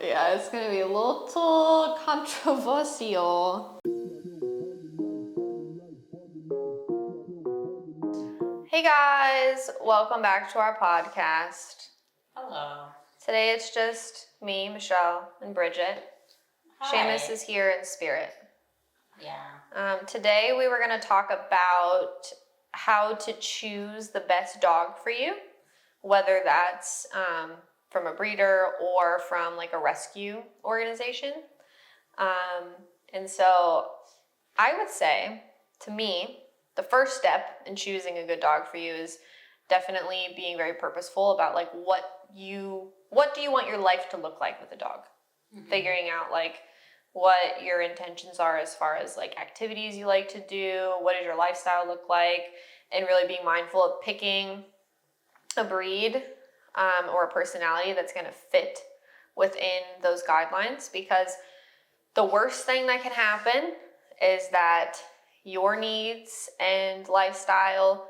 Yeah, it's gonna be a little controversial. Hey guys, welcome back to our podcast. Hello. Today it's just me, Michelle, and Bridget. Hi. Seamus is here in spirit. Yeah. Today we were going to talk about how to choose the best dog for you, whether that's from a breeder or from like a rescue organization. And so I would say, to me, the first step in choosing a good dog for you is definitely being very purposeful about like what do you want your life to look like with a dog. Mm-hmm. Figuring out like what your intentions are as far as like activities you like to do, what does your lifestyle look like, and really being mindful of picking a breed or a personality that's going to fit within those guidelines, because the worst thing that can happen is that your needs and lifestyle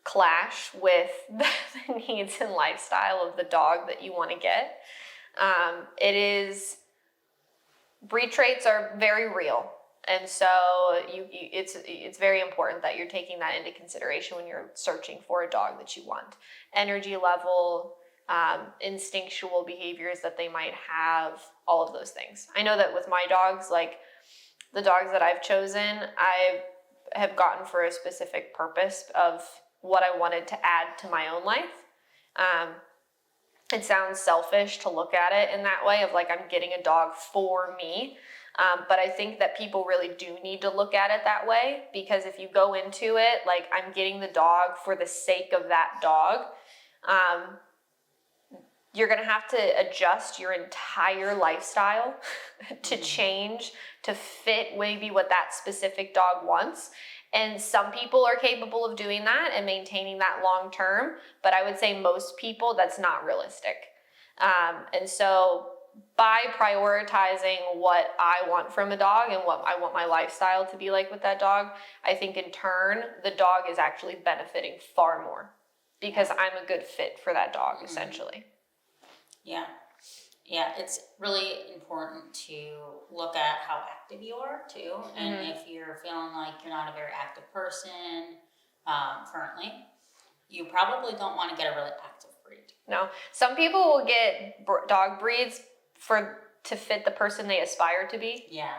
clash with the needs and lifestyle of the dog that you want to get. Breed traits are very real, and so it's very important that you're taking that into consideration when you're searching for a dog that you want. Energy level, instinctual behaviors that they might have, all of those things. I know that with my dogs, like the dogs that I've chosen, I have gotten for a specific purpose of what I wanted to add to my own life. It sounds selfish to look at it in that way of like I'm getting a dog for me. But I think that people really do need to look at it that way, because if you go into it like I'm getting the dog for the sake of that dog, you're going to have to adjust your entire lifestyle to change to fit maybe what that specific dog wants. And some people are capable of doing that and maintaining that long term, but I would say most people, that's not realistic. And so by prioritizing what I want from a dog and what I want my lifestyle to be like with that dog, I think in turn, the dog is actually benefiting far more because I'm a good fit for that dog, essentially. Yeah. Yeah, it's really important to look at how active you are too. And if you're feeling like you're not a very active person currently, you probably don't want to get a really active breed. No. Some people will get dog breeds to fit the person they aspire to be. Yeah.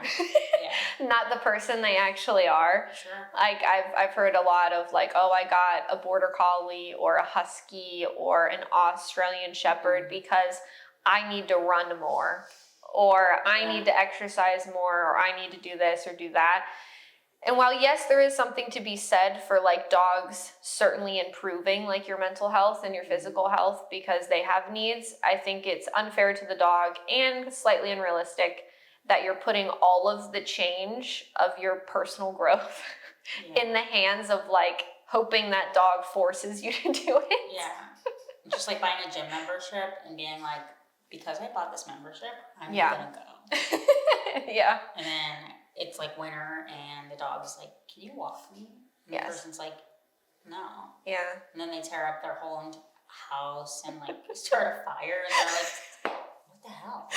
Not the person they actually are. Sure. Like I've heard a lot of like, oh, I got a border collie or a husky or an Australian shepherd because I need to run more, or I need to exercise more, or I need to do this or do that. And while yes, there is something to be said for like dogs certainly improving like your mental health and your physical health because they have needs, I think it's unfair to the dog and slightly unrealistic that you're putting all of the change of your personal growth in the hands of like hoping that dog forces you to do it. Yeah. Just like buying a gym membership and being like, because I bought this membership, I'm gonna go. Yeah. And then it's like winter and the dog's like, can you walk me? And the person's like, no. Yeah. And then they tear up their whole house and like start a fire and they're like, what the hell?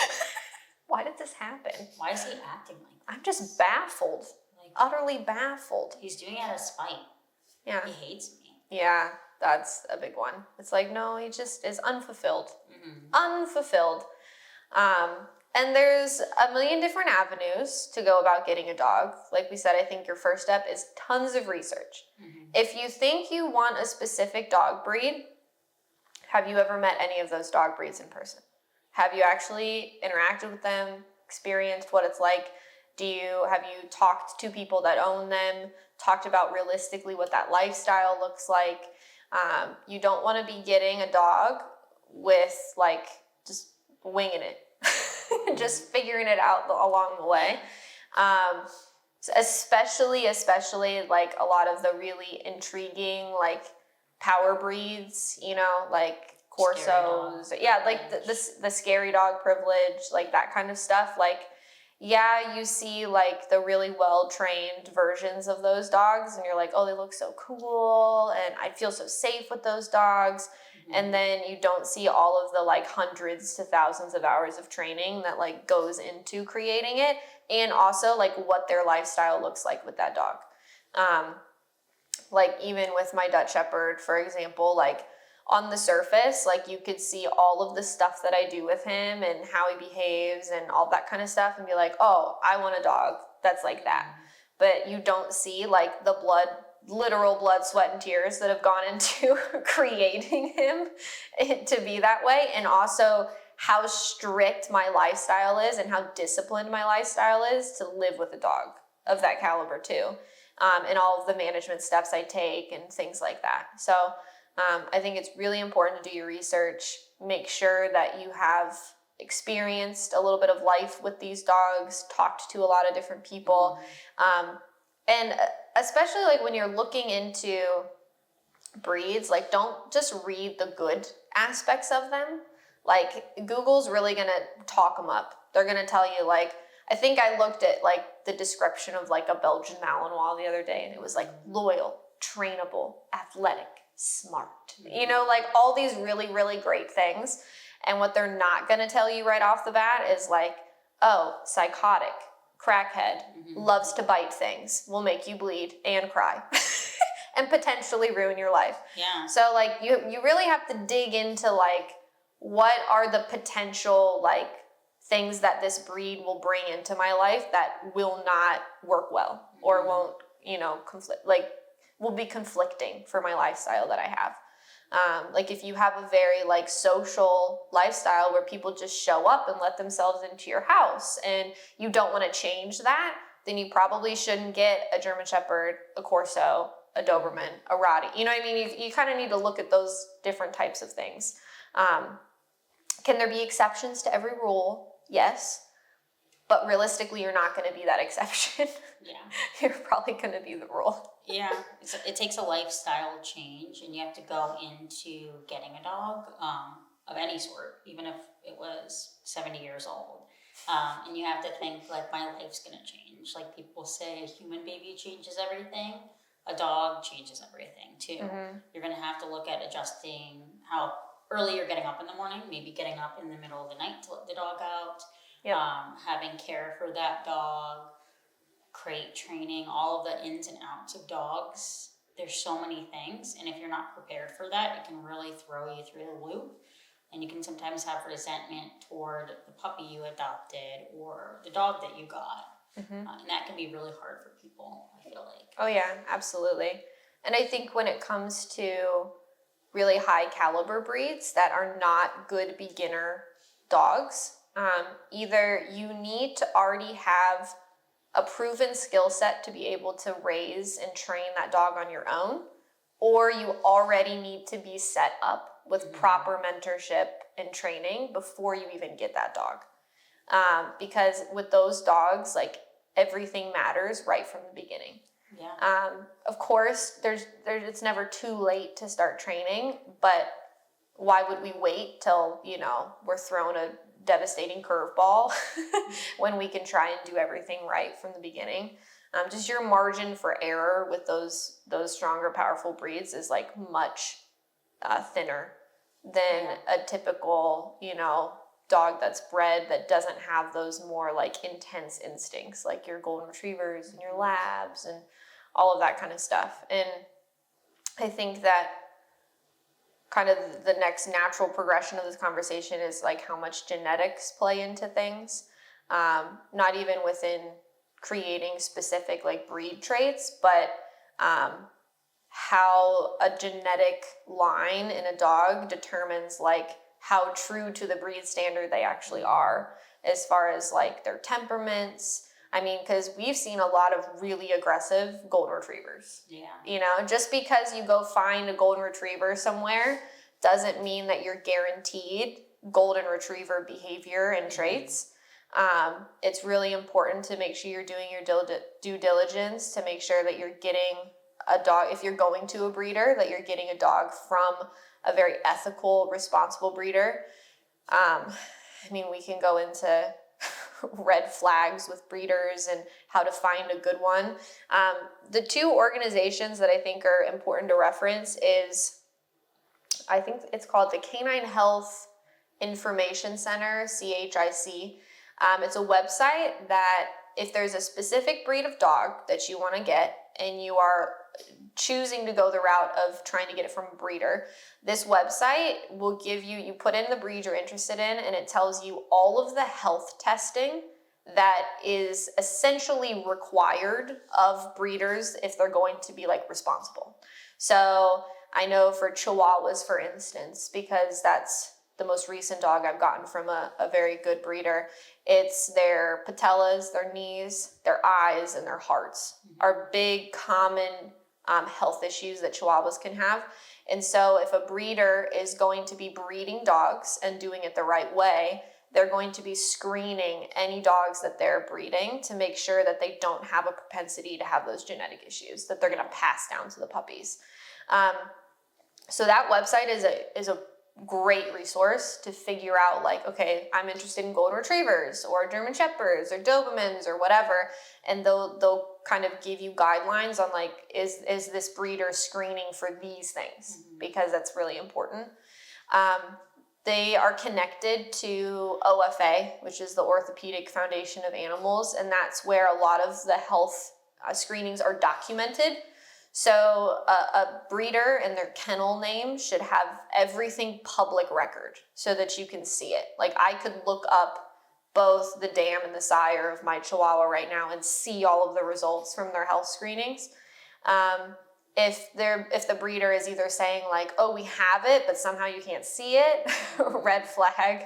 Why did this happen? Why is he acting like that? I'm just baffled. Like utterly baffled. He's doing it out of spite. Yeah. He hates me. Yeah, that's a big one. It's like, no, he just is unfulfilled. Unfulfilled. And there's a million different avenues to go about getting a dog. Like we said, I think your first step is tons of research. If you think you want a specific dog breed, have you ever met any of those dog breeds in person? Have you actually interacted with them, experienced what it's like? Have you talked to people that own them, talked about realistically what that lifestyle looks like? You don't want to be getting a dog with like just winging it, just figuring it out along the way. Especially like a lot of the really intriguing like power breeds, you know, like Corsos, like the scary dog privilege, like that kind of stuff. Like, yeah, you see like the really well-trained versions of those dogs and you're like, oh, they look so cool and I feel so safe with those dogs. And then you don't see all of the like hundreds to thousands of hours of training that like goes into creating it, and also like what their lifestyle looks like with that dog. Like even with my Dutch Shepherd, for example, like on the surface, like you could see all of the stuff that I do with him and how he behaves and all that kind of stuff and be like, oh, I want a dog that's like that. But you don't see like the literal blood, sweat, and tears that have gone into creating him to be that way. And also how strict my lifestyle is and how disciplined my lifestyle is to live with a dog of that caliber too. And all of the management steps I take and things like that. So I think it's really important to do your research, make sure that you have experienced a little bit of life with these dogs, talked to a lot of different people. And especially like when you're looking into breeds, like don't just read the good aspects of them. Like Google's really gonna talk them up. They're gonna tell you like, I think I looked at like the description of like a Belgian Malinois the other day, and it was like loyal, trainable, athletic, smart. You know, like all these really, really great things. And what they're not gonna tell you right off the bat is like, oh, psychotic, crackhead, loves to bite things, will make you bleed and cry. And potentially ruin your life. Yeah. So like you really have to dig into like what are the potential like things that this breed will bring into my life that will not work well or won't, you know, will be conflicting for my lifestyle that I have. Like if you have a very like social lifestyle where people just show up and let themselves into your house and you don't want to change that, then you probably shouldn't get a German Shepherd, a Corso, a Doberman, a Rottie. You know what I mean? You kind of need to look at those different types of things. Can there be exceptions to every rule? Yes. But realistically, you're not going to be that exception. Yeah. You're probably going to be the rule. Yeah, it takes a lifestyle change, and you have to go into getting a dog of any sort, even if it was 70 years old. And you have to think, like, my life's going to change. Like people say, a human baby changes everything. A dog changes everything, too. You're going to have to look at adjusting how early you're getting up in the morning, maybe getting up in the middle of the night to let the dog out, having care for that dog, crate training, all of the ins and outs of dogs. There's so many things, and if you're not prepared for that, it can really throw you through the loop, and you can sometimes have resentment toward the puppy you adopted or the dog that you got, and that can be really hard for people, I feel like. Oh yeah, absolutely. And I think when it comes to really high caliber breeds that are not good beginner dogs, either you need to already have a proven skill set to be able to raise and train that dog on your own, or you already need to be set up with proper mentorship and training before you even get that dog. Because with those dogs, like everything matters right from the beginning. Yeah. Of course, it's never too late to start training, but why would we wait till, you know, we're thrown a devastating curveball when we can try and do everything right from the beginning? Just your margin for error with those stronger, powerful breeds is like much thinner than a typical, you know, dog that's bred that doesn't have those more like intense instincts, like your golden retrievers and your labs and all of that kind of stuff. And I think that kind of the next natural progression of this conversation is like how much genetics play into things. Not even within creating specific like breed traits, but how a genetic line in a dog determines like how true to the breed standard they actually are, as far as like their temperaments. I mean, because we've seen a lot of really aggressive golden retrievers. Yeah. You know, just because you go find a golden retriever somewhere doesn't mean that you're guaranteed golden retriever behavior and traits. It's really important to make sure you're doing your due diligence to make sure that you're getting a dog, if you're going to a breeder, that you're getting a dog from a very ethical, responsible breeder. I mean, we can go into red flags with breeders and how to find a good one. The two organizations that I think are important to reference is I think it's called the Canine Health Information Center, CHIC. It's a website that if there's a specific breed of dog that you want to get and you are choosing to go the route of trying to get it from a breeder, this website will give you, you put in the breed you're interested in, and it tells you all of the health testing that is essentially required of breeders if they're going to be like responsible. So I know for Chihuahuas, for instance, because that's the most recent dog I've gotten from a very good breeder, it's their patellas, their knees, their eyes, and their hearts are big common health issues that Chihuahuas can have. And so if a breeder is going to be breeding dogs and doing it the right way, they're going to be screening any dogs that they're breeding to make sure that they don't have a propensity to have those genetic issues that they're going to pass down to the puppies. So that website is a great resource to figure out, like, okay, I'm interested in golden retrievers or German shepherds or Dobermans or whatever, and they'll kind of give you guidelines on like, is this breeder screening for these things, because that's really important. They are connected to OFA, which is the Orthopedic Foundation of Animals, and that's where a lot of the health screenings are documented. So a breeder and their kennel name should have everything public record so that you can see it. Like, I could look up both the dam and the sire of my Chihuahua right now and see all of the results from their health screenings. If the breeder is either saying like, oh, we have it, but somehow you can't see it, red flag.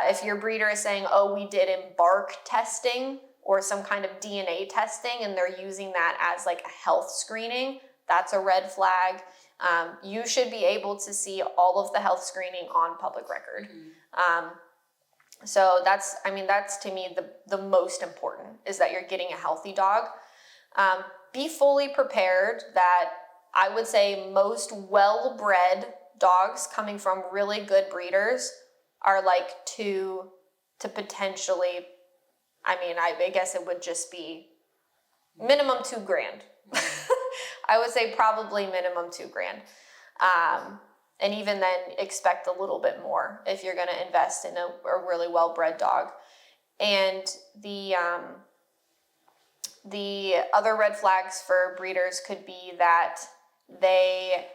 If your breeder is saying, oh, we did embark testing or some kind of DNA testing, and they're using that as like a health screening, that's a red flag. You should be able to see all of the health screening on public record. So that's to me the most important, is that you're getting a healthy dog. Be fully prepared that I would say most well-bred dogs coming from really good breeders are like to potentially, I guess it would just be minimum $2,000. I would say probably minimum $2,000. And even then expect a little bit more if you're going to invest in a really well-bred dog. And the other red flags for breeders could be that they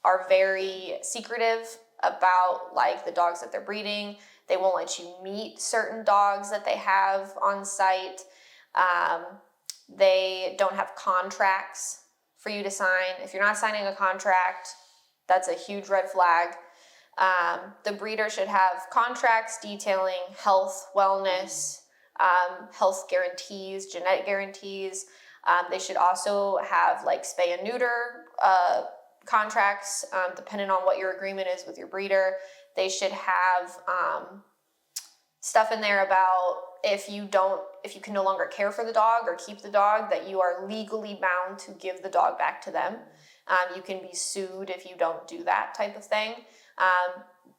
are very secretive about like the dogs that they're breeding. They won't let you meet certain dogs that they have on site. They don't have contracts for you to sign. If you're not signing a contract, that's a huge red flag. The breeder should have contracts detailing health, wellness, health guarantees, genetic guarantees. They should also have like spay and neuter contracts, depending on what your agreement is with your breeder. They should have stuff in there about if you can no longer care for the dog or keep the dog, that you are legally bound to give the dog back to them. You can be sued if you don't do that type of thing.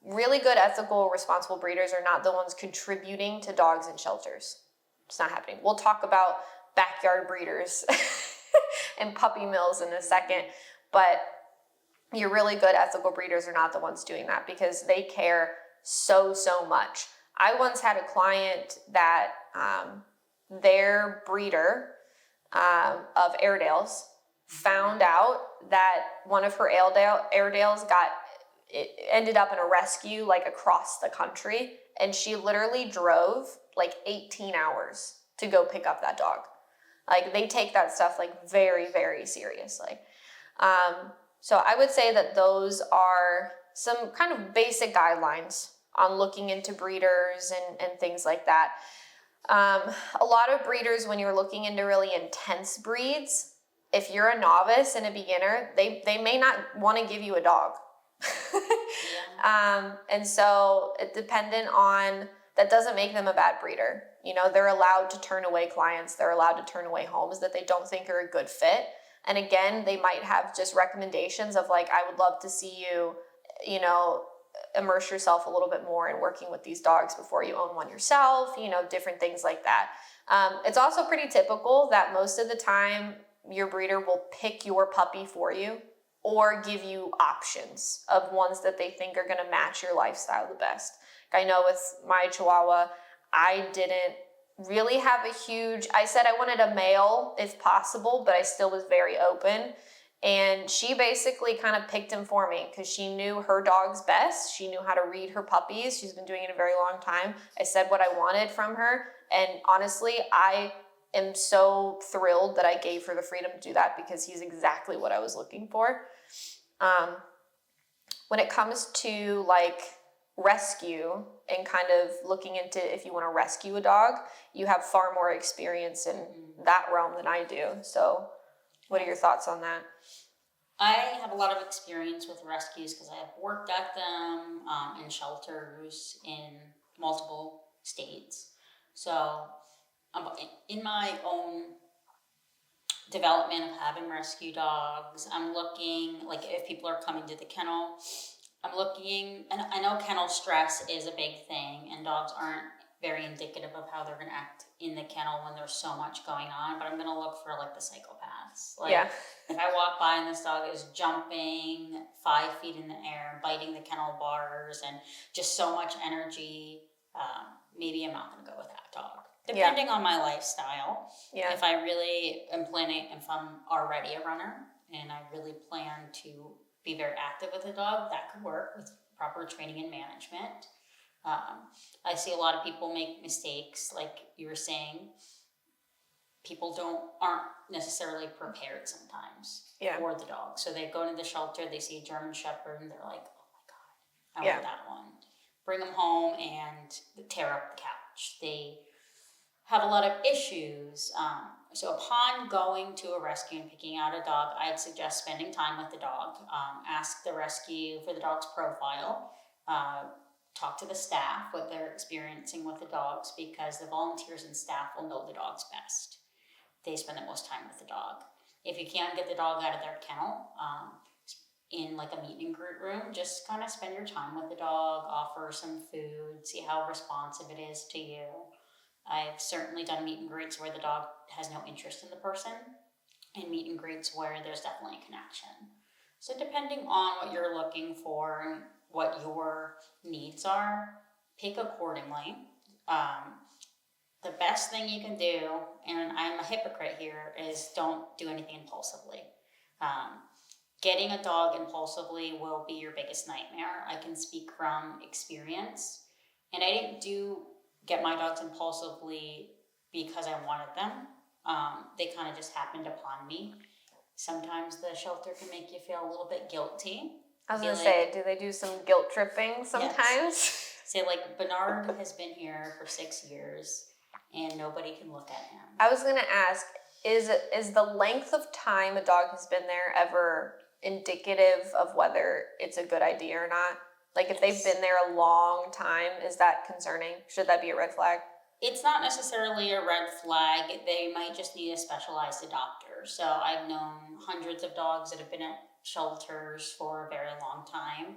Really good, ethical, responsible breeders are not the ones contributing to dogs in shelters. It's not happening. We'll talk about backyard breeders and puppy mills in a second, but your really good ethical breeders are not the ones doing that, because they care so much. I once had a client that their breeder of Airedales found out that one of her Airedales ended up in a rescue like across the country, and she literally drove like 18 hours to go pick up that dog. Like, they take that stuff like very, very seriously. So I would say that those are some kind of basic guidelines on looking into breeders and things like that. A lot of breeders, when you're looking into really intense breeds, if you're a novice and a beginner, they may not want to give you a dog. And so it dependent on, that doesn't make them a bad breeder. You know, they're allowed to turn away clients. They're allowed to turn away homes that they don't think are a good fit. And again, they might have just recommendations of like, I would love to see you, you know, immerse yourself a little bit more in working with these dogs before you own one yourself, you know, different things like that. It's also pretty typical that most of the time your breeder will pick your puppy for you, or give you options of ones that they think are going to match your lifestyle the best. I know with my Chihuahua, I didn't really have a huge, I said I wanted a male if possible, but I still was very open. And she basically kind of picked him for me because she knew her dogs best. She knew how to read her puppies. She's been doing it a very long time. I said what I wanted from her. And honestly, I am so thrilled that I gave her the freedom to do that because he's exactly what I was looking for. When it comes to like rescue and kind of looking into if you want to rescue a dog, you have far more experience in that realm than I do. So what are your thoughts on that? I have a lot of experience with rescues because I have worked at them in shelters in multiple states. So in my own development of having rescue dogs, I'm looking, like if people are coming to the kennel, I'm looking, and I know kennel stress is a big thing and dogs aren't very indicative of how they're going to act in the kennel when there's so much going on, but I'm going to look for like the psychopaths. Like if I walk by and this dog is jumping 5 feet in the air, biting the kennel bars and just so much energy, maybe I'm not going to go with that dog. Depending on my lifestyle, if I really am planning, if I'm already a runner and I really plan to be very active with a dog, that could work with proper training and management. I see a lot of people make mistakes, like you were saying. People aren't necessarily prepared sometimes for the dog. So they go into the shelter, they see a German Shepherd, and they're like, "Oh my God, I want that one." Bring them home and tear up the couch. They have a lot of issues. So upon going to a rescue and picking out a dog, I'd suggest spending time with the dog. Ask the rescue for the dog's profile. Talk to the staff what they're experiencing with the dogs because the volunteers and staff will know the dogs best. They spend the most time with the dog. If you can't get the dog out of their kennel, in like a meet and greet room, just kind of spend your time with the dog, offer some food, see how responsive it is to you. I've certainly done meet and greets where the dog has no interest in the person, and meet and greets where there's definitely a connection. So depending on what you're looking for and what your needs are, pick accordingly. The best thing you can do, and I'm a hypocrite here, is don't do anything impulsively. Getting a dog impulsively will be your biggest nightmare. I can speak from experience, and I didn't get my dogs impulsively because I wanted them. They kind of just happened upon me. Sometimes the shelter can make you feel a little bit guilty. I was going to say, do they do some guilt tripping sometimes? Yes. Say, like, Bernard has been here for 6 years, and nobody can look at him. I was going to ask, is the length of time a dog has been there ever indicative of whether it's a good idea or not? Like, if they've been there a long time, is that concerning? Should that be a red flag? It's not necessarily a red flag. They might just need a specialized adopter. So I've known hundreds of dogs that have been at shelters for a very long time.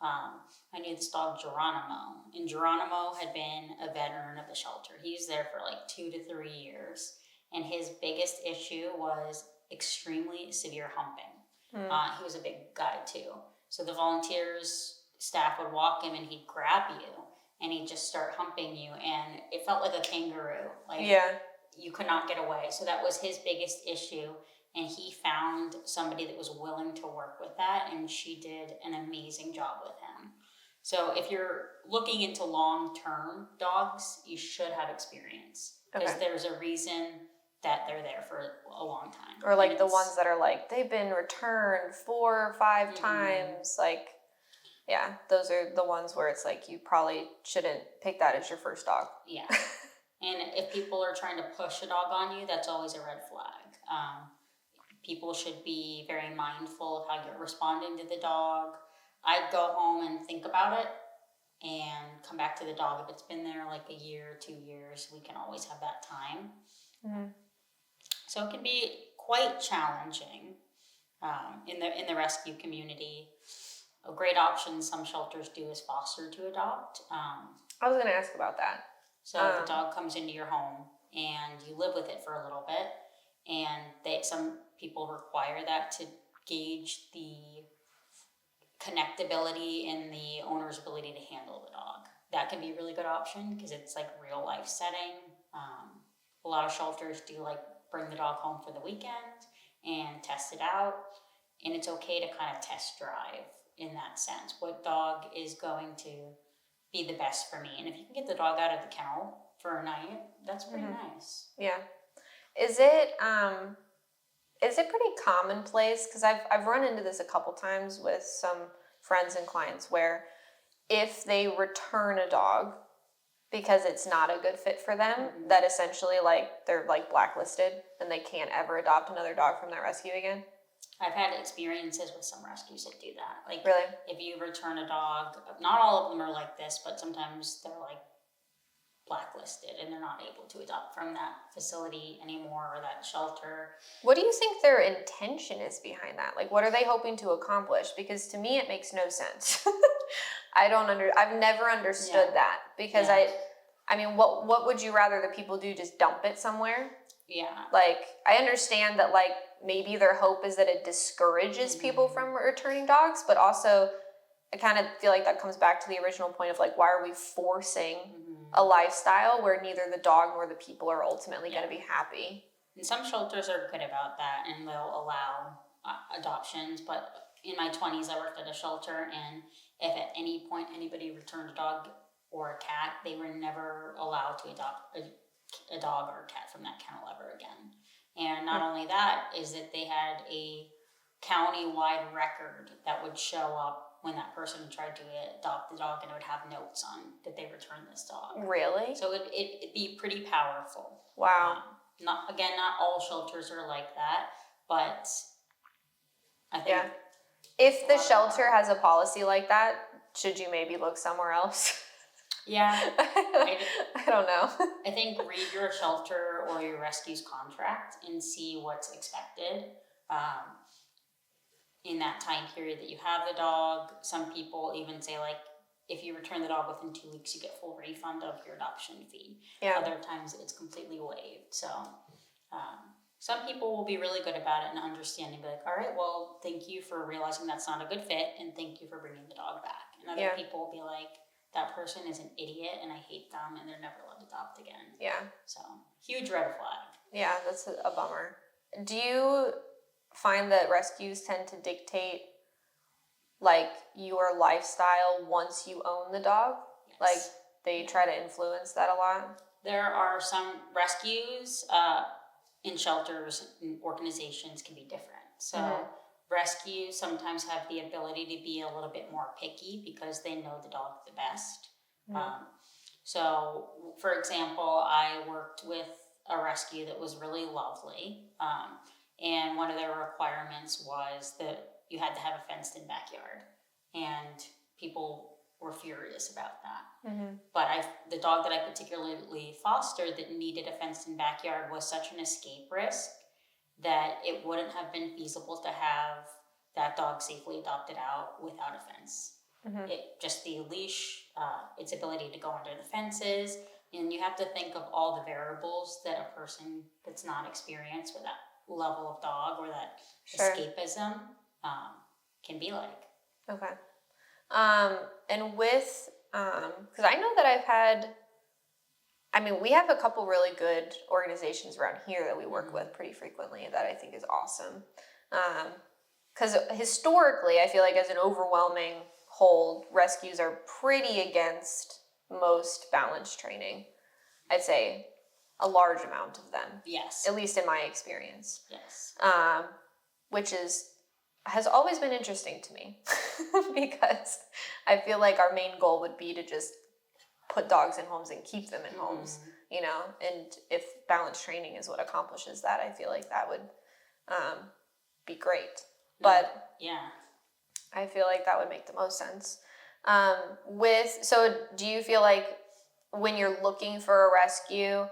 I knew this dog Geronimo, and Geronimo had been a veteran of the shelter. He was there for like 2 to 3 years, and his biggest issue was extremely severe humping. He was a big guy too. So the volunteers, staff would walk him and he'd grab you and he'd just start humping you, and it felt like a kangaroo. Like you could not get away. So that was his biggest issue, and he found somebody that was willing to work with that, and she did an amazing job with him. So if you're looking into long-term dogs, you should have experience because there's a reason that they're there for a long time. Or like the ones that are like, they've been returned 4 or 5 times, like, yeah, those are the ones where it's like you probably shouldn't pick that as your first dog. Yeah. And if people are trying to push a dog on you, that's always a red flag. People should be very mindful of how you're responding to the dog. I'd go home and think about it and come back to the dog. If it's been there like a year, 2 years, we can always have that time. Mm-hmm. So it can be quite challenging in the rescue community. A great option some shelters do is foster to adopt. I was going to ask about that. So the dog comes into your home and you live with it for a little bit, and some people require that to gauge the connectability and the owner's ability to handle the dog. That can be a really good option because it's like real life setting. A lot of shelters do like bring the dog home for the weekend and test it out. And it's okay to kind of test drive in that sense. What dog is going to be the best for me? And if you can get the dog out of the kennel for a night, that's pretty nice. Yeah. Is it pretty commonplace? Because I've run into this a couple times with some friends and clients where if they return a dog because it's not a good fit for them, that essentially like they're like blacklisted and they can't ever adopt another dog from that rescue again. I've had experiences with some rescues that do that. Like, really, if you return a dog, not all of them are like this, but sometimes they're like blacklisted and they're not able to adopt from that facility anymore or that shelter. what do you think their intention is behind that? Like, what are they hoping to accomplish? Because to me, it makes no sense. I've never understood that because I mean, what would you rather the people do? Just dump it somewhere? Yeah. Like, I understand that, like, maybe their hope is that it discourages people from returning dogs, but also I kind of feel like that comes back to the original point of, like, why are we forcing a lifestyle where neither the dog nor the people are ultimately going to be happy? And some shelters are good about that and they'll allow adoptions, but in my 20s I worked at a shelter, and if at any point anybody returned a dog or a cat, they were never allowed to adopt a dog or a cat from that kennel ever again. And not only that, is that they had a county-wide record that would show up when that person tried to adopt the dog, and it would have notes on that they returned this dog. Really? So it'd be pretty powerful. Wow. Not all shelters are like that, but I think if the shelter has a policy like that, should you maybe look somewhere else? Yeah. I don't know. I think read your shelter or your rescue's contract and see what's expected in that time period that you have the dog. Some people even say, like, if you return the dog within 2 weeks, you get full refund of your adoption fee. Yeah. Other times it's completely waived. So some people will be really good about it and understanding, be like, all right, well, thank you for realizing that's not a good fit, and thank you for bringing the dog back. And other people will be like, that person is an idiot and I hate them and they're never allowed to adopt again. Yeah. So, huge red flag. Yeah, that's a bummer. Do you find that rescues tend to dictate, like, your lifestyle once you own the dog? Yes. Like, they try to influence that a lot? There are some rescues in shelters and organizations can be different. So, rescues sometimes have the ability to be a little bit more picky because they know the dog the best. So, for example, I worked with a rescue that was really lovely, and one of their requirements was that you had to have a fenced-in backyard, and people were furious about that. But the dog that I particularly fostered that needed a fenced-in backyard was such an escape risk that it wouldn't have been feasible to have that dog safely adopted out without a fence. Just the leash, its ability to go under the fences, and you have to think of all the variables that a person that's not experienced with that level of dog or that escapism can be like. Okay. And with, because I know that we have a couple really good organizations around here that we work with pretty frequently that I think is awesome. Because historically, I feel like as an overwhelming whole, rescues are pretty against most balance training. I'd say a large amount of them. Yes. At least in my experience. Yes. Which has always been interesting to me because I feel like our main goal would be to just put dogs in homes and keep them in homes, and if balance training is what accomplishes that, I feel like that would be great. But I feel like that would make the most sense. So do you feel like when you're looking for a rescue,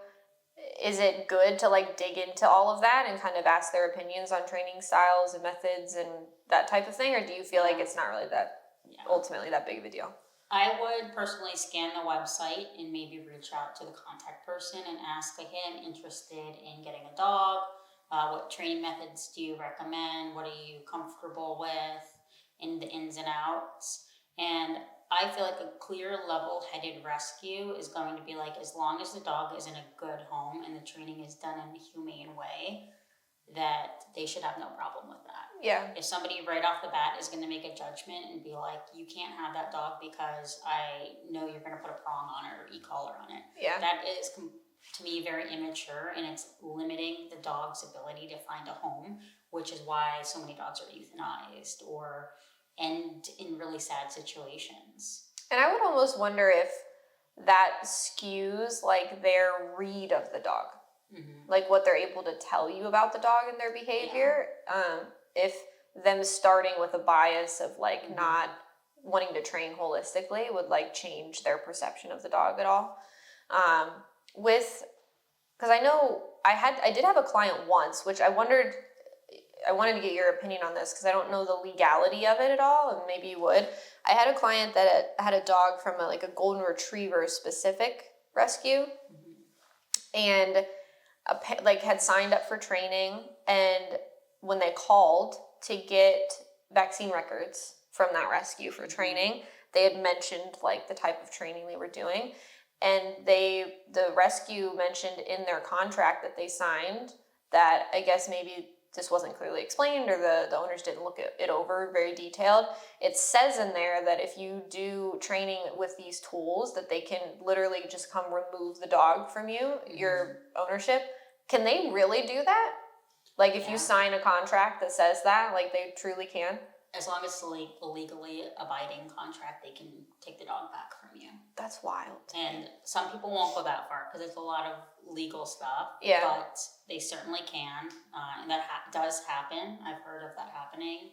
is it good to like dig into all of that and kind of ask their opinions on training styles and methods and that type of thing? Or do you feel like it's not really ultimately that big of a deal? I would personally scan the website and maybe reach out to the contact person and ask, like, hey, I'm interested in getting a dog. What training methods do you recommend? What are you comfortable with? In the ins and outs. And I feel like a clear, level-headed rescue is going to be like, as long as the dog is in a good home and the training is done in a humane way, that they should have no problem with that. Yeah. If somebody right off the bat is going to make a judgment and be like, you can't have that dog because I know you're going to put a prong on it or e-collar on it. Yeah. That is, to me, very immature, and it's limiting the dog's ability to find a home, which is why so many dogs are euthanized or end in really sad situations. And I would almost wonder if that skews like their read of the dog, like what they're able to tell you about the dog and their behavior. If them starting with a bias of like not wanting to train holistically would like change their perception of the dog at all. Because I know I did have a client once, which I wanted to get your opinion on this because I don't know the legality of it at all, and maybe you would. I had a client that had a dog from a golden retriever specific rescue, and had signed up for training, and when they called to get vaccine records from that rescue for training, they had mentioned like the type of training they were doing, and the rescue mentioned in their contract that they signed that I guess maybe this wasn't clearly explained or the owners didn't look it over very detailed. It says in there that if you do training with these tools that they can literally just come remove the dog from you, your ownership. Can they really do that? Like if you sign a contract that says that, like they truly can? As long as it's a legally abiding contract, they can take the dog back from you. That's wild. And some people won't go that far because it's a lot of legal stuff. Yeah. But they certainly can, and that does happen. I've heard of that happening.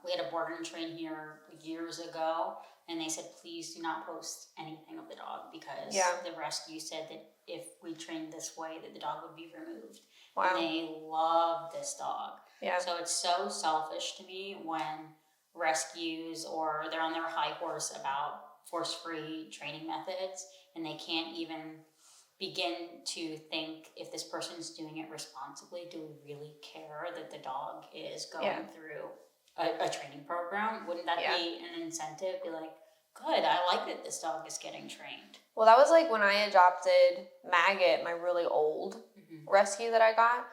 We had a board and train here years ago, and they said, please do not post anything of the dog because the rescue said that if we trained this way, that the dog would be removed. Wow. And they love this dog. Yeah. So it's so selfish to me when rescues or they're on their high horse about force-free training methods and they can't even begin to think if this person's doing it responsibly, do we really care that the dog is going through a training program? Wouldn't that be an incentive? Be like, good, I like that this dog is getting trained. Well, that was like when I adopted Maggot, my really old rescue that I got.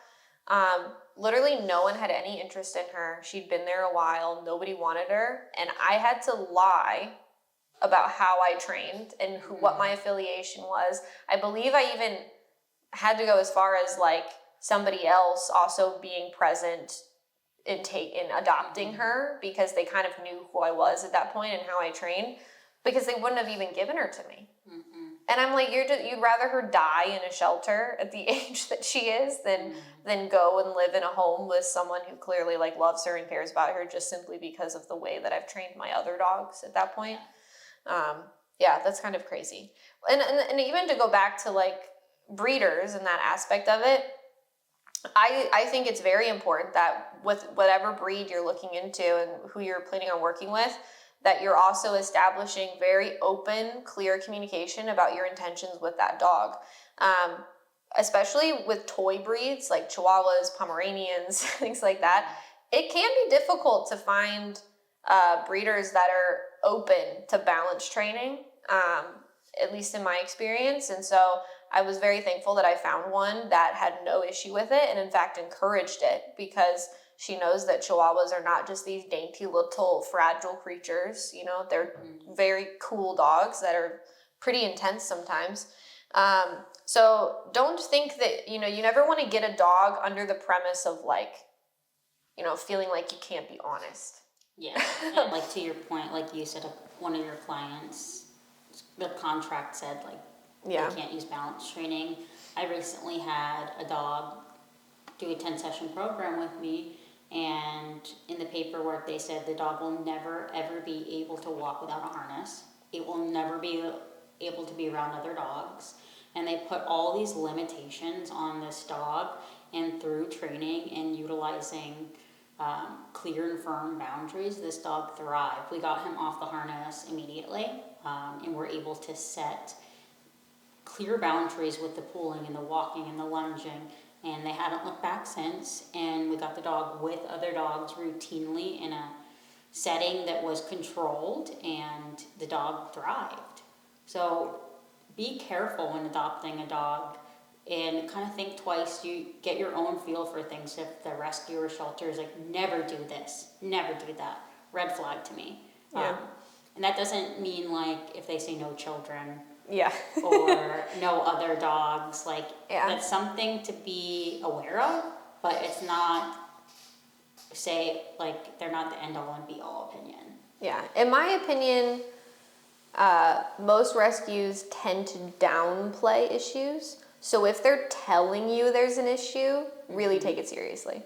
Literally no one had any interest in her. She'd been there a while. Nobody wanted her. And I had to lie about how I trained and what my affiliation was. I believe I even had to go as far as like somebody else also being present in adopting her because they kind of knew who I was at that point and how I trained because they wouldn't have even given her to me. And I'm like, you'd rather her die in a shelter at the age that she is than go and live in a home with someone who clearly like loves her and cares about her just simply because of the way that I've trained my other dogs at that point. That's kind of crazy. And even to go back to like breeders and that aspect of it, I think it's very important that with whatever breed you're looking into and who you're planning on working with, that you're also establishing very open, clear communication about your intentions with that dog. Especially with toy breeds like Chihuahuas, Pomeranians, things like that. It can be difficult to find breeders that are open to balance training, at least in my experience. And so I was very thankful that I found one that had no issue with it and in fact encouraged it because she knows that Chihuahuas are not just these dainty little fragile creatures. You know, they're very cool dogs that are pretty intense sometimes. So don't think that, you never want to get a dog under the premise of like, feeling like you can't be honest. Yeah, and like to your point, like you said, one of your clients, the contract said like they can't use balance training. I recently had a dog do a 10-session program with me, and in the paperwork they said the dog will never ever be able to walk without a harness. It will never be able to be around other dogs, and they put all these limitations on this dog, and through training and utilizing clear and firm boundaries, this dog thrived. We got him off the harness immediately, and we're able to set clear boundaries with the pulling and the walking and the lunging, and they haven't looked back since. And we got the dog with other dogs routinely in a setting that was controlled, and the dog thrived. So be careful when adopting a dog, and kind of think twice. You get your own feel for things. If the rescue or shelter is like, never do this, never do that, red flag to me. Yeah. And that doesn't mean like if they say no children Yeah. or no other dogs, like Yeah. that's something to be aware of, but it's not, say, like they're not the end all and be all opinion. Yeah. In my opinion, most rescues tend to downplay issues. So if they're telling you there's an issue, really take it seriously.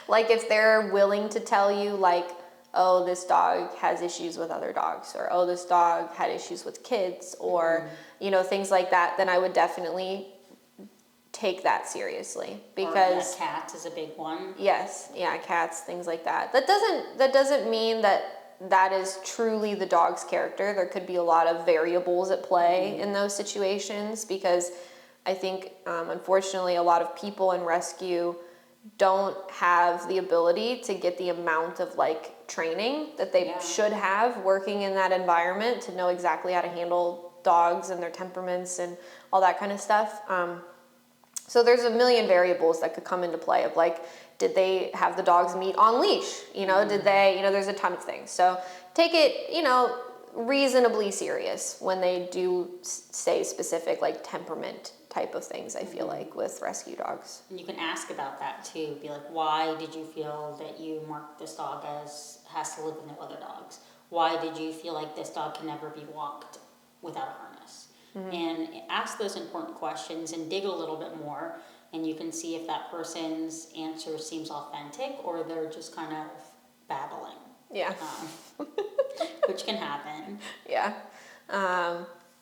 Like if they're willing to tell you like, oh, this dog has issues with other dogs, or oh, this dog had issues with kids, or you know, things like that, then I would definitely take that seriously, because or, yeah, cats is a big one. yes, yeah, cats, things like that. That doesn't mean that is truly the dog's character. There could be a lot of variables at play in those situations, because I think unfortunately a lot of people in rescue don't have the ability to get the amount of like training that they should have working in that environment to know exactly how to handle dogs and their temperaments and all that kind of stuff. So there's a million variables that could come into play of like, did they have the dogs meet on leash? You know, did they, you know, there's a ton of things. So take it, you know, reasonably serious when they do say specific like temperament type of things, I feel like, with rescue dogs. And you can ask about that too. Be like, why did you feel that you marked this dog as has to live with no other dogs? Why did you feel like this dog can never be walked without a harness? And ask those important questions and dig a little bit more, and you can see if that person's answer seems authentic or they're just kind of babbling. Yeah. Which can happen. Yeah.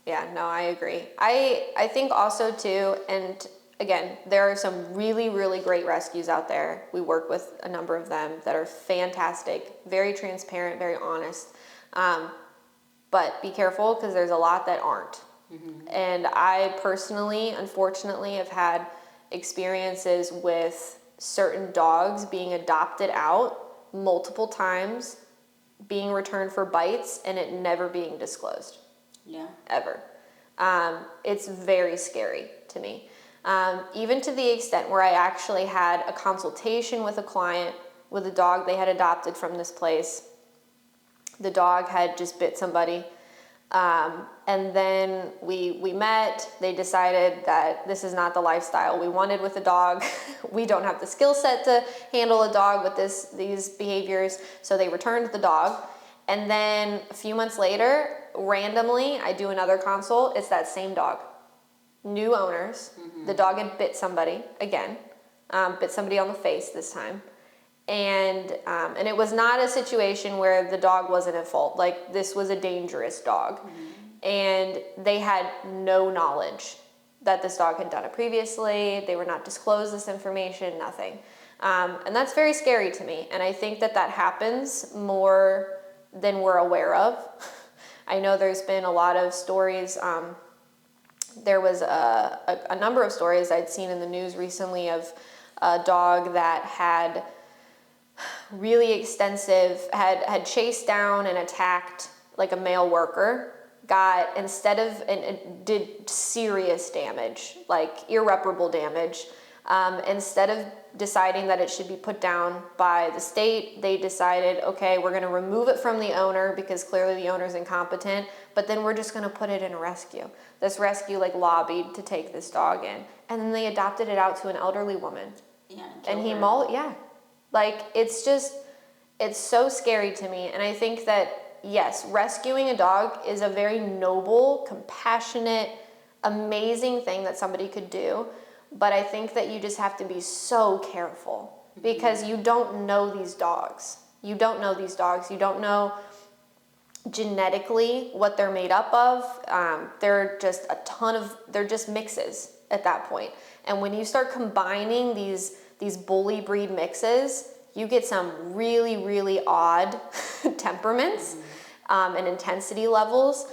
Yeah, no, I agree. I think also too, and again, there are some really, really great rescues out there. We work with a number of them that are fantastic, very transparent, very honest. But be careful, because there's a lot that aren't. And I personally, unfortunately, have had experiences with certain dogs being adopted out multiple times, being returned for bites, and it never being disclosed. Yeah. Ever. It's very scary to me. Even to the extent where I actually had a consultation with a client with a dog they had adopted from this place. The dog had just bit somebody. And then we met. They decided that this is not the lifestyle we wanted with a dog. We don't have the skill set to handle a dog with these behaviors. So they returned the dog. And then a few months later, randomly, I do another consult. It's that same dog. New owners. The dog had bit somebody again. Bit somebody on the face this time. And it was not a situation where the dog wasn't at fault. Like, this was a dangerous dog. And they had no knowledge that this dog had done it previously. They were not disclosed this information, nothing. And that's very scary to me. And I think that happens more than we're aware of. I know there's been a lot of stories. There was a number of stories I'd seen in the news recently of a dog that had really extensive, had chased down and attacked like a male worker, and did serious damage, like irreparable damage. Instead of deciding that it should be put down by the state, they decided, okay, we're going to remove it from the owner because clearly the owner's incompetent, but then we're just going to put it in a rescue. This rescue like lobbied to take this dog in, and then they adopted it out to an elderly woman. Yeah. And he mauled, yeah. Like, it's so scary to me. And I think that, yes, rescuing a dog is a very noble, compassionate, amazing thing that somebody could do. But I think that you just have to be so careful, because you don't know these dogs. You don't know these dogs. You don't know genetically what they're made up of. They're just they're just mixes at that point. And when you start combining these bully breed mixes, you get some really, really odd temperaments and intensity levels.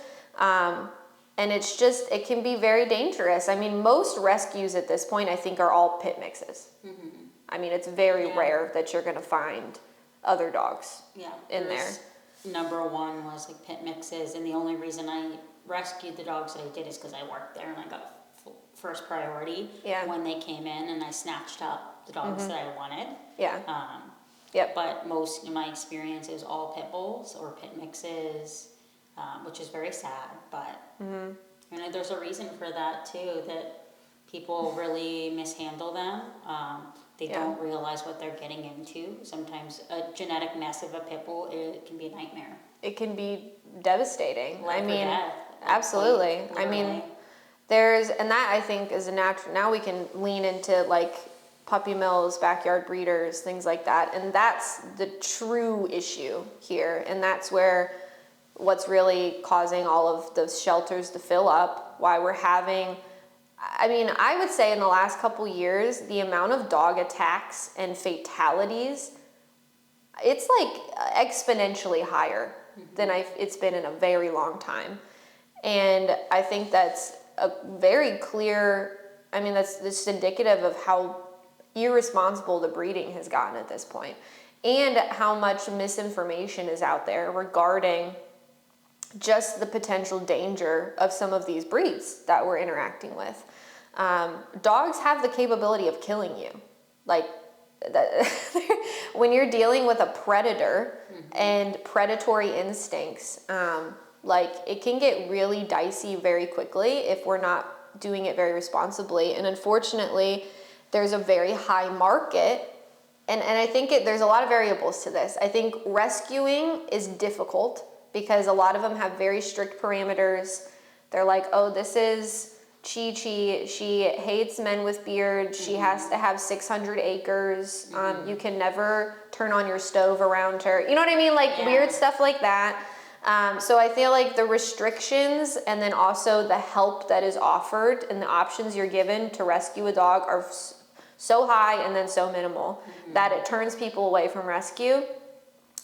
And it's just, it can be very dangerous. I mean, most rescues at this point, I think, are all pit mixes. I mean, it's very rare that you're going to find other dogs in there. Number one was like pit mixes, and the only reason I rescued the dogs that I did is because I worked there and I got first priority when they came in, and I snatched up the dogs that I wanted. But most, in my experience, it was all pit bulls or pit mixes, which is very sad. But you know, there's a reason for that too. That people really mishandle them. They don't realize what they're getting into. Sometimes a genetic mess of a pit bull, it can be a nightmare. It can be devastating. Life or death. Absolutely. Like, I mean, and that I think is a natural, now we can lean into like puppy mills, backyard breeders, things like that. And that's the true issue here. And that's what's really causing all of those shelters to fill up, why we're having, I mean, I would say in the last couple years, the amount of dog attacks and fatalities, it's like exponentially higher than it's been in a very long time. And I think that's a very clear, I mean, that's just indicative of how irresponsible the breeding has gotten at this point, and how much misinformation is out there regarding just the potential danger of some of these breeds that we're interacting with. Dogs have the capability of killing you. Like, when you're dealing with a predator and predatory instincts, like, it can get really dicey very quickly if we're not doing it very responsibly. And unfortunately, there's a very high market. And I think there's a lot of variables to this. I think rescuing is difficult because a lot of them have very strict parameters. They're like, oh, this is Chi-Chi. She hates men with beards. She has to have 600 acres. You can never turn on your stove around her. You know what I mean? Like weird stuff like that. So I feel like the restrictions and then also the help that is offered and the options you're given to rescue a dog are so high and then so minimal that it turns people away from rescue.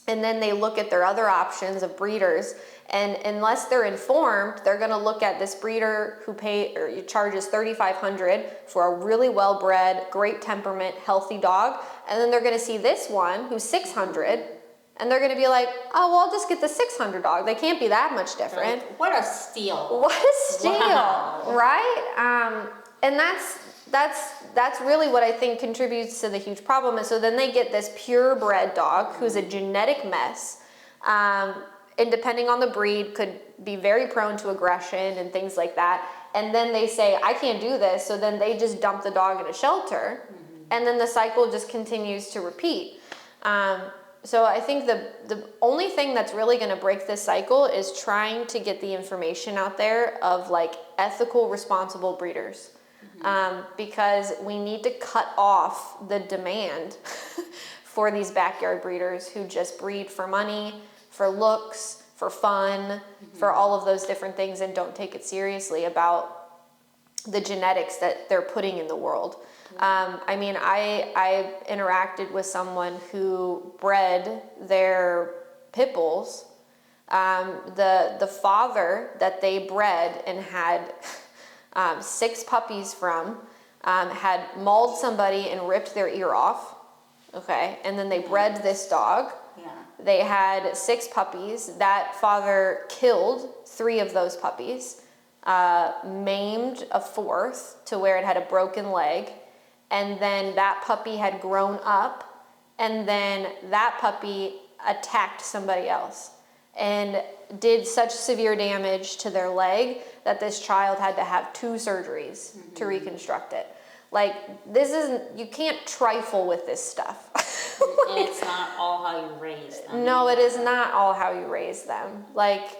And then they look at their other options of breeders, and unless they're informed, they're going to look at this breeder who charges $3,500 for a really well-bred, great temperament, healthy dog, and then they're going to see this one who's $600, and they're going to be like, oh, well, I'll just get the $600 dog. They can't be that much different. Like, what a steal! What a steal, right? And that's really what I think contributes to the huge problem. And so then they get this purebred dog who's a genetic mess, and depending on the breed could be very prone to aggression and things like that. And then they say, I can't do this. So then they just dump the dog in a shelter, and then the cycle just continues to repeat. So I think the only thing that's really going to break this cycle is trying to get the information out there of like ethical, responsible breeders. Because we need to cut off the demand for these backyard breeders who just breed for money, for looks, for fun, for all of those different things, and don't take it seriously about the genetics that they're putting in the world. I mean, I interacted with someone who bred their pit bulls. The father that they bred and had 6 puppies from, had mauled somebody and ripped their ear off. Okay, and then they bred this dog. They had 6 puppies. That father killed 3 of those puppies, maimed a 4th to where it had a broken leg, and then that puppy had grown up, and then that puppy attacked somebody else and did such severe damage to their leg that this child had to have 2 surgeries to reconstruct it. Like, you can't trifle with this stuff. And it's not all how you raise them. No, it is not all how you raise them. Like,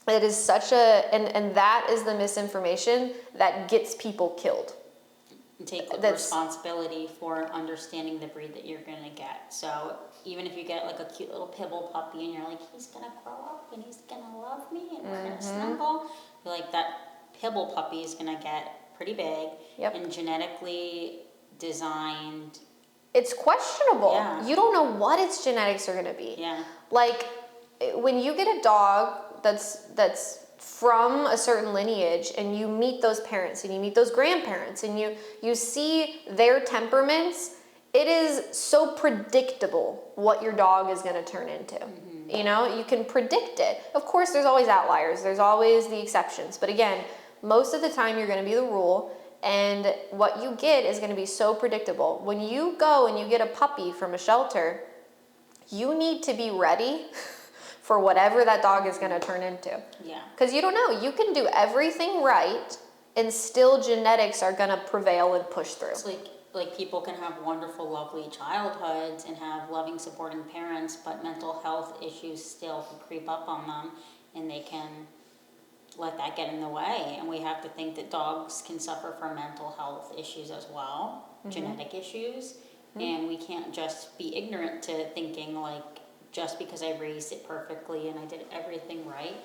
it is such and that is the misinformation that gets people killed. And take the responsibility for understanding the breed that you're going to get. So even if you get like a cute little pit bull puppy and you're like, he's going to grow up and he's going to love me and we're going to snuggle, you're like, that pit bull puppy is going to get pretty big and genetically designed. It's questionable. Yeah. You don't know what its genetics are going to be. Yeah. Like, when you get a dog that's from a certain lineage and you meet those parents and you meet those grandparents and you see their temperaments, it is so predictable what your dog is going to turn into. You know, you can predict it. Of course, there's always outliers. There's always the exceptions. But again, most of the time you're going to be the rule, and what you get is going to be so predictable. When you go and you get a puppy from a shelter, you need to be ready for whatever that dog is going to turn into. Yeah. Because you don't know. You can do everything right, and still genetics are going to prevail and push through. It's like people can have wonderful, lovely childhoods and have loving, supporting parents, but mental health issues still can creep up on them, and they can let that get in the way. And we have to think that dogs can suffer from mental health issues as well, genetic issues, and we can't just be ignorant to thinking like, just because I raised it perfectly and I did everything right,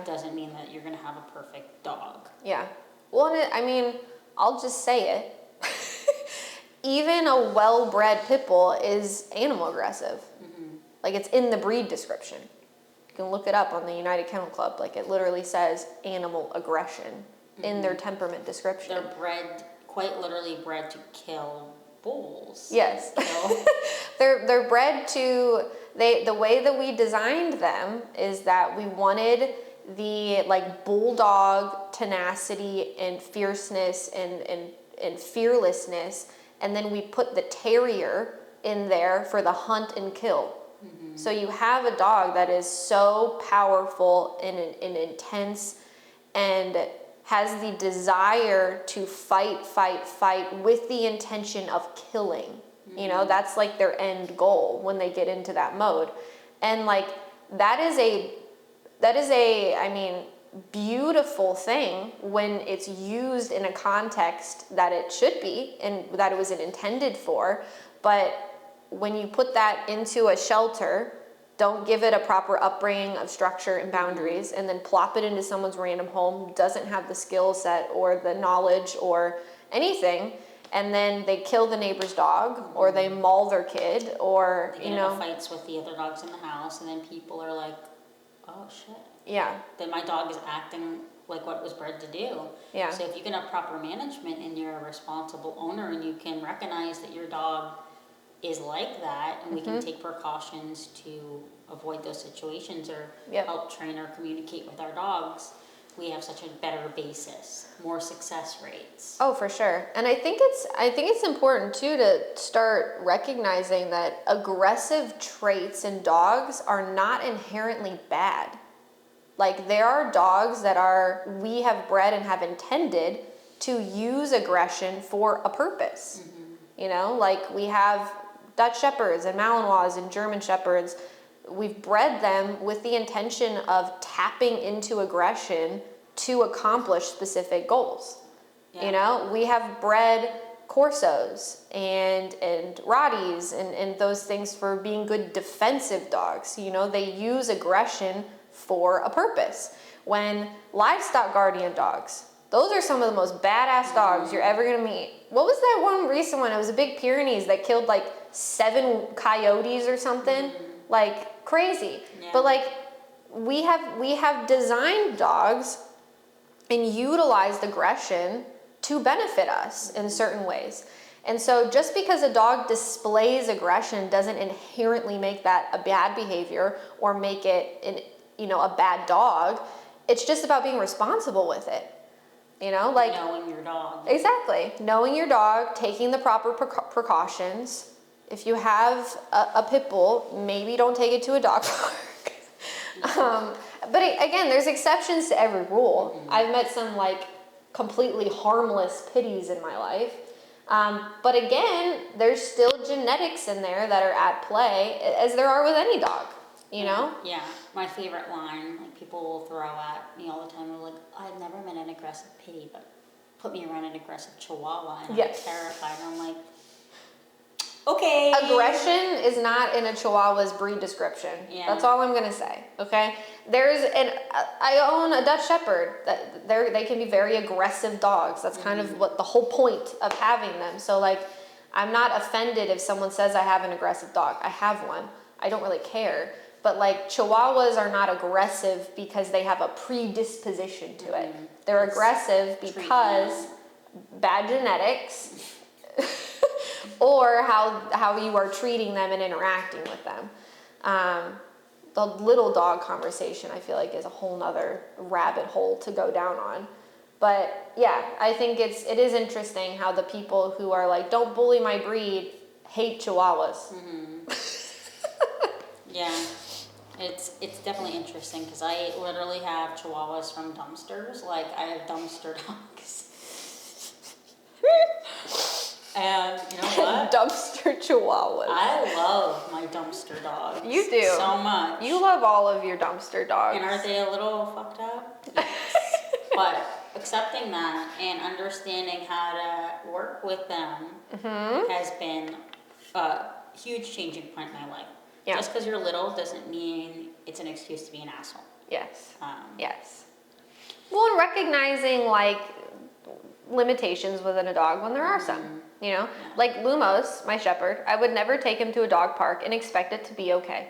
doesn't mean that you're going to have a perfect dog. Yeah. Well, I mean, I'll just say it. Even a well-bred pit bull is animal aggressive. Like, it's in the breed description. You can look it up on the United Kennel Club. Like, it literally says animal aggression in their temperament description. They're bred, quite literally bred to kill bulls. Yes. You know? They're bred to, the way that we designed them is that we wanted the, like, bulldog tenacity and fierceness and fearlessness, and then we put the terrier in there for the hunt and kill. So you have a dog that is so powerful and intense and has the desire to fight with the intention of killing. You know, that's like their end goal when they get into that mode. And like, that is a, I mean, beautiful thing when it's used in a context that it should be and that it was intended for. But when you put that into a shelter, don't give it a proper upbringing of structure and boundaries, and then plop it into someone's random home who doesn't have the skill set or the knowledge or anything, and then they kill the neighbor's dog or they maul their kid, or they get into fights with the other dogs in the house, and then people are like, oh shit. Yeah. Then my dog is acting like what it was bred to do. Yeah. So if you can have proper management and you're a responsible owner and you can recognize that your dog is like that, and we can take precautions to avoid those situations or help train or communicate with our dogs, we have such a better basis, more success rates. Oh, for sure. And I think it's important too to start recognizing that aggressive traits in dogs are not inherently bad. Like, there are dogs that we have bred and have intended to use aggression for a purpose. You know, like we have Dutch Shepherds and Malinois and German Shepherds. We've bred them with the intention of tapping into aggression to accomplish specific goals. You know, we have bred Corsos and Rotties and those things for being good defensive dogs. You know, they use aggression for a purpose. When livestock guardian dogs, those are some of the most badass dogs you're ever gonna meet. What was that one recent one? It was a big Pyrenees that killed like 7 coyotes or something. Like, crazy. But like, we have designed dogs and utilized aggression to benefit us in certain ways. And so just because a dog displays aggression doesn't inherently make that a bad behavior or make it a bad dog. It's just about being responsible with it. You know, like knowing your dog. Exactly. Knowing your dog, taking the proper precautions. If you have a pit bull, maybe don't take it to a dog park. But again, there's exceptions to every rule. I've met some like completely harmless pitties in my life. But again, there's still genetics in there that are at play, as there are with any dog, you know? Yeah, my favorite line, like people will throw at me all the time, they're like, I've never met an aggressive pitty, but put me around an aggressive chihuahua, and I'm terrified. And I'm like, okay. Aggression is not in a Chihuahua's breed description. Yeah. That's all I'm gonna say. Okay. I own a Dutch Shepherd. They can be very aggressive dogs. That's kind of what the whole point of having them. So like, I'm not offended if someone says I have an aggressive dog. I have one. I don't really care. But like Chihuahuas are not aggressive because they have a predisposition to it. They're aggressive because bad genetics or how you are treating them and interacting with them. The little dog conversation, I feel like, is a whole nother rabbit hole to go down on. But yeah, I think it is interesting how the people who are like, don't bully my breed, hate Chihuahuas. Yeah, it's definitely interesting because I literally have Chihuahuas from dumpsters. Like, I have dumpster dogs. And you know what? Dumpster Chihuahuas. I love my dumpster dogs. You do. So much. You love all of your dumpster dogs. And are they a little fucked up? Yes. But accepting that and understanding how to work with them has been a huge changing point in my life. Yeah. Just because you're little doesn't mean it's an excuse to be an asshole. Yes. Yes. Well, and recognizing like limitations within a dog when there are some. You know, like Lumos, my shepherd, I would never take him to a dog park and expect it to be okay.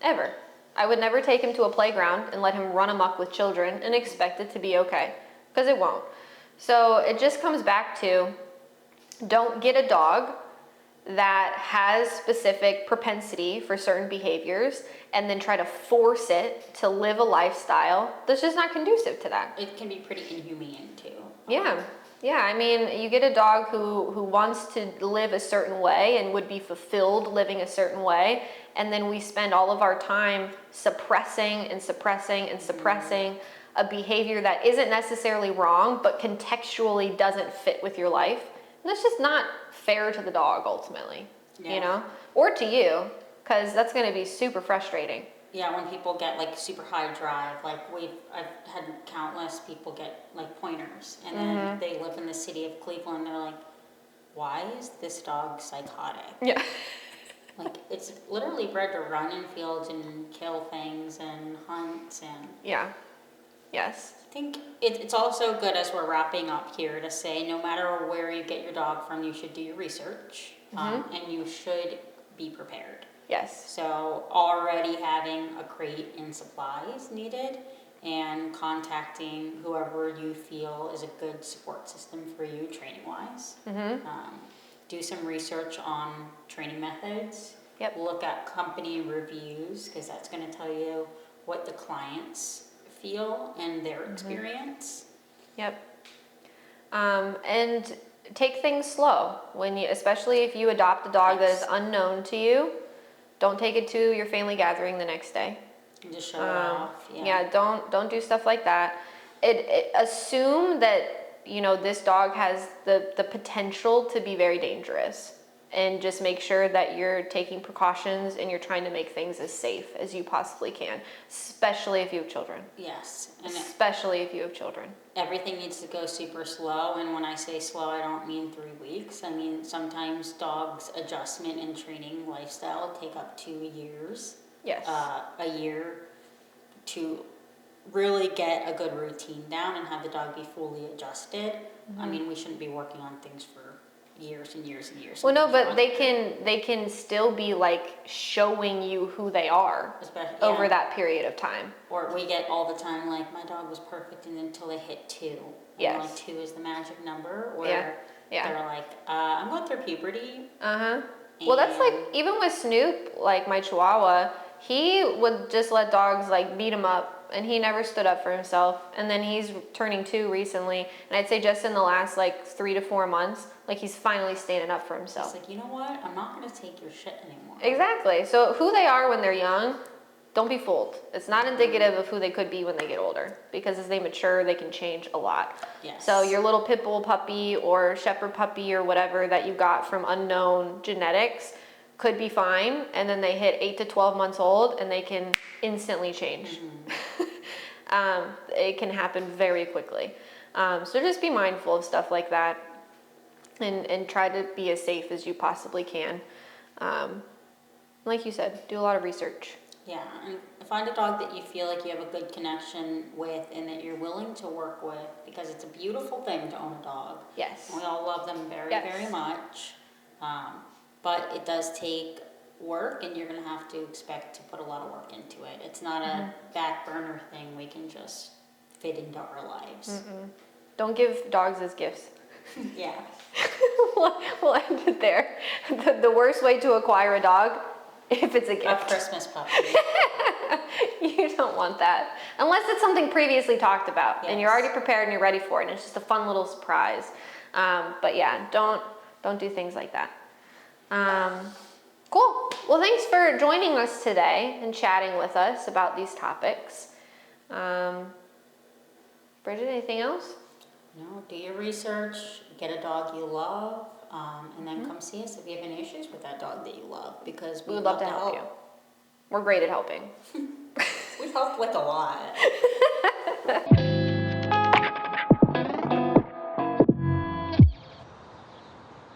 Ever. I would never take him to a playground and let him run amok with children and expect it to be okay, because it won't. So it just comes back to, don't get a dog that has specific propensity for certain behaviors and then try to force it to live a lifestyle that's just not conducive to that. It can be pretty inhumane too. Yeah, I mean, you get a dog who wants to live a certain way and would be fulfilled living a certain way, and then we spend all of our time suppressing a behavior that isn't necessarily wrong, but contextually doesn't fit with your life. And that's just not fair to the dog ultimately, you know, or to you, because that's going to be super frustrating. Yeah, when people get like super high drive, like I've had countless people get like pointers, and then they live in the city of Cleveland. They're like, why is this dog psychotic? Yeah. Like, it's literally bred to run in fields and kill things and hunt and. Yeah. Yes. I think it's also good, as we're wrapping up here, to say no matter where you get your dog from, you should do your research, and you should be prepared. Yes. So already having a crate and supplies needed, and contacting whoever you feel is a good support system for you training-wise. Do some research on training methods. Yep. Look at company reviews, because that's going to tell you what the clients feel and their experience. Yep. And take things slow especially if you adopt a dog that is unknown to you. Don't take it to your family gathering the next day. And just show it off. Yeah, don't do stuff like that. Assume that, you know, this dog has the potential to be very dangerous, and just make sure that you're taking precautions and you're trying to make things as safe as you possibly can, especially if you have children. Yes. And especially if you have children. everything needs to go super slow, and when I say slow, I don't mean 3 weeks. I mean, sometimes dogs' adjustment and training lifestyle take up to years. Yes. A year to really get a good routine down and have the dog be fully adjusted. I mean, we shouldn't be working on things for years and years and years. Well, no, but they can still be like showing you who they are over that period of time. Or we get all the time like, my dog was perfect and until they hit 2. And yes. Like 2 is the magic number. Or yeah. they're like, I'm going through puberty. Well, that's like, even with Snoop, like my Chihuahua, he would just let dogs like beat him up, and he never stood up for himself. And then he's turning 2 recently, and I'd say just in the last like 3 to 4 months, like he's finally standing up for himself. He's like, you know what? I'm not going to take your shit anymore. Exactly. So who they are when they're young, don't be fooled. It's not indicative of who they could be when they get older, because as they mature, they can change a lot. Yes. So your little pit bull puppy or shepherd puppy or whatever that you got from unknown genetics could be fine, and then they hit 8 to 12 months old and they can instantly change. It can happen very quickly. So just be mindful of stuff like that, and try to be as safe as you possibly can. Like you said, do a lot of research. Yeah, and find a dog that you feel like you have a good connection with and that you're willing to work with, because it's a beautiful thing to own a dog. Yes. And we all love them very, very much. But it does take work, and you're gonna have to expect to put a lot of work into it. It's not a back burner thing we can just fit into our lives. Don't give dogs as gifts. Yeah. We'll end it there. The worst way to acquire a dog, if it's a A gift. Christmas puppy. You don't want that. Unless it's something previously talked about and you're Yes. already prepared and you're ready for it and it's just a fun little surprise. But yeah, don't do things like that. Cool. Well, thanks for joining us today and chatting with us about these topics. Bridget, anything else? No, do your research, get a dog you love, and then come see us if you have any issues with that dog that you love, because We would love to help you. We're great at helping. We help with a lot.